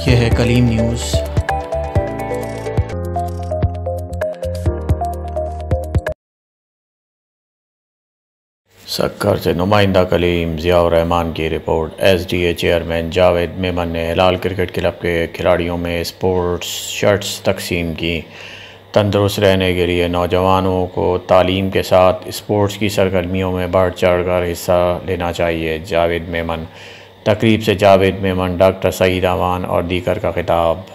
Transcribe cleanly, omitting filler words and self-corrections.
यह है कलीम न्यूज़। सक्कर से नुमाइंदा कलीम ज़ियाउर रहमान की report. SDA chairman Javed Memon ने हिलाल क्रिकेट क्लब के खिलाड़ियों में स्पोर्ट्स शर्ट्स तकसीम की। तंदुरुस्त रहने के लिए नौजवानों को तालीम के साथ स्पोर्ट्स की सरगर्मियों में बढ़ चढ़ कर हिस्सा लेना चाहिए। जावेद मेमन। तकरीब से जावेद मेमन, डॉक्टर सईद अमान और दीगर का खिताब।